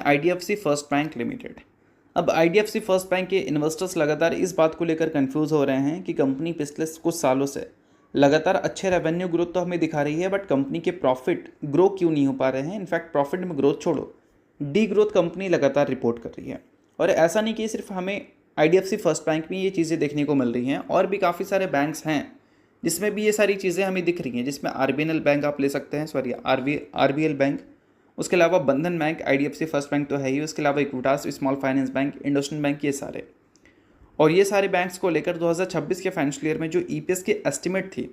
IDFC first bank limited. अब IDFC first bank के investors लगातार इस बात को लेकर कंफ्यूज हो रहे हैं कि कंपनी पिछले कुछ सालों से लगातार अच्छे रेवेन्यू ग्रोथ तो हमें दिखा रही है, बट कंपनी के प्रॉफिट ग्रो क्यों नहीं हो पा रहे हैं। इनफैक्ट प्रॉफिट में ग्रोथ छोड़ो, डी ग्रोथ कंपनी लगातार रिपोर्ट कर रही है। और ऐसा नहीं कि सिर्फ हमें आईडीएफसी फर्स्ट बैंक में ये चीज़ें देखने को मिल रही हैं, और भी काफ़ी सारे बैंक्स हैं जिसमें भी ये सारी चीज़ें हमें दिख रही हैं, जिसमें आरबीएल बैंक आप ले सकते हैं, सॉरी आरबीएल बैंक, उसके अलावा बंधन बैंक, आईडीएफसी फर्स्ट बैंक तो है ही, उसके अलावा Equitas small finance bank, IndusInd bank, ये सारे। और ये सारे बैंक्स को लेकर 2026 के फाइनेंशियल ईयर में जो ईपीएस की एस्टिमेट थी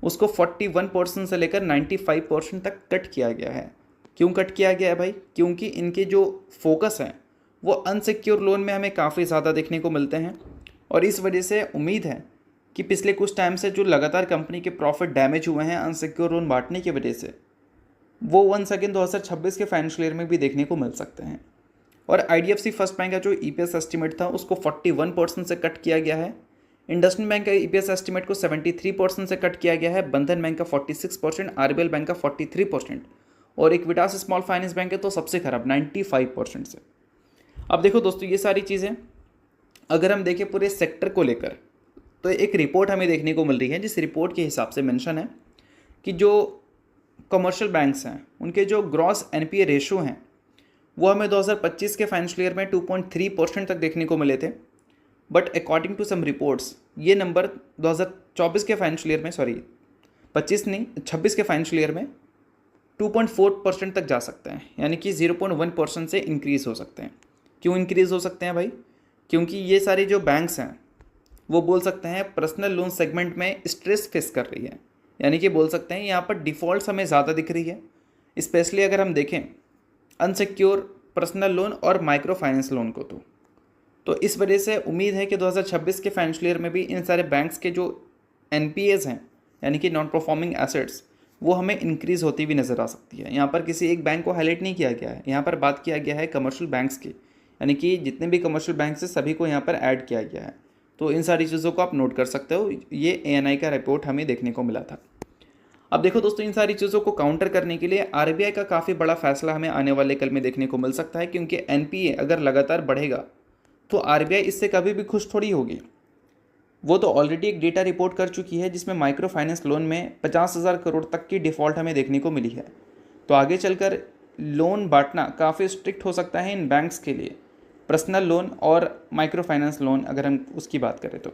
उसको 41% से लेकर 95% तक कट किया गया है। क्यों कट किया गया है भाई? क्योंकि इनके जो फोकस हैं वो अनसिक्योर लोन में हमें काफ़ी ज़्यादा देखने को मिलते हैं, और इस वजह से उम्मीद है कि पिछले कुछ टाइम से जो लगातार कंपनी के प्रॉफिट डैमेज हुए हैं अनसिक्योर लोन बांटने की वजह से, वो वंस अगेन 2026 के फाइनेंशियल ईयर में भी देखने को मिल सकते हैं। और आईडीएफसी फर्स्ट बैंक का जो ईपीएस एस्टिमेट था उसको 41% से कट किया गया है। इंडसइंड बैंक का ईपीएस एस्टिमेट को 73% से कट किया गया है, बंधन बैंक का 46%, आरबीएल बैंक का 43%, और इक्विटास स्मॉल फाइनेंस बैंक है तो सबसे खराब 95% से। अब देखो दोस्तों, ये सारी चीज़ें अगर हम देखें पूरे सेक्टर को लेकर, तो एक रिपोर्ट हमें देखने को मिल रही है, जिस रिपोर्ट के हिसाब से मेंशन है कि जो कमर्शियल बैंक्स हैं उनके जो ग्रॉस एनपीए रेशो हैं वो हमें 2025 के फाइनेंशियल ईयर में 2.3% तक देखने को मिले थे, but according to some reports ये नंबर 2024 के फाइनेंशियल ईयर में, सॉरी 26 के फाइनेंशियल ईयर में 2.4% तक जा सकते हैं, यानी कि 0.1% से इंक्रीज़ हो सकते हैं। क्यों इंक्रीज़ हो सकते हैं भाई? क्योंकि ये सारे जो बैंक्स हैं वो बोल सकते हैं पर्सनल लोन सेगमेंट में स्ट्रेस फेस कर रही है, यानी कि बोल सकते हैं यहाँ पर डिफ़ॉल्ट्स हमें ज़्यादा दिख रही है, स्पेशली अगर हम देखें अनसिक्योर पर्सनल लोन और माइक्रो फाइनेंस लोन को। तो इस वजह से उम्मीद है कि 2026 के फाइनेंशियल ईयर में भी इन सारे बैंक्स के जो एनपीएस हैं, यानी कि नॉन परफॉर्मिंग एसेट्स, वो हमें इंक्रीज़ होती हुई नज़र आ सकती है। यहाँ पर किसी एक बैंक को हाईलाइट नहीं किया गया है, यहाँ पर बात किया गया है कमर्शियल बैंक्स की, यानी कि जितने भी कमर्शियल बैंक्स हैं सभी को यहाँ पर ऐड किया गया है। तो इन सारी चीज़ों को आप नोट कर सकते हो, ये एएनआई का रिपोर्ट हमें देखने को मिला था। अब देखो दोस्तों, इन सारी चीज़ों को काउंटर करने के लिए आरबीआई का काफ़ी बड़ा फैसला हमें आने वाले कल में देखने को मिल सकता है, क्योंकि एनपीए अगर लगातार बढ़ेगा तो आरबीआई इससे कभी भी खुश थोड़ी होगी। वो तो ऑलरेडी एक डेटा रिपोर्ट कर चुकी है जिसमें माइक्रो फाइनेंस लोन में 50,000 करोड़ तक की डिफ़ॉल्ट हमें देखने को मिली है। तो आगे चलकर लोन बांटना काफ़ी स्ट्रिक्ट हो सकता है इन बैंक्स के लिए, पर्सनल लोन और माइक्रो फाइनेंस लोन अगर हम उसकी बात करें तो।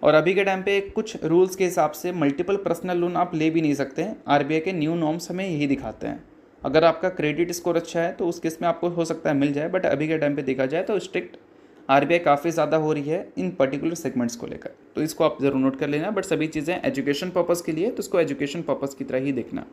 और अभी के टाइम पे कुछ रूल्स के हिसाब से मल्टीपल पर्सनल लोन आप ले भी नहीं सकते हैं। आरबीआई के न्यू नॉर्म्स हमें यही दिखाते हैं। अगर आपका क्रेडिट स्कोर अच्छा है तो उस केस में आपको हो सकता है मिल जाए, बट अभी के टाइम पे देखा जाए तो स्ट्रिक्ट आरबीआई काफ़ी ज़्यादा हो रही है इन पर्टिकुलर सेगमेंट्स को लेकर। तो इसको आप ज़रूर नोट कर लेना, बट सभी चीज़ें एजुकेशन पर्पज़ के लिए, तो इसको एजुकेशन पर्पज़ की तरह ही देखना।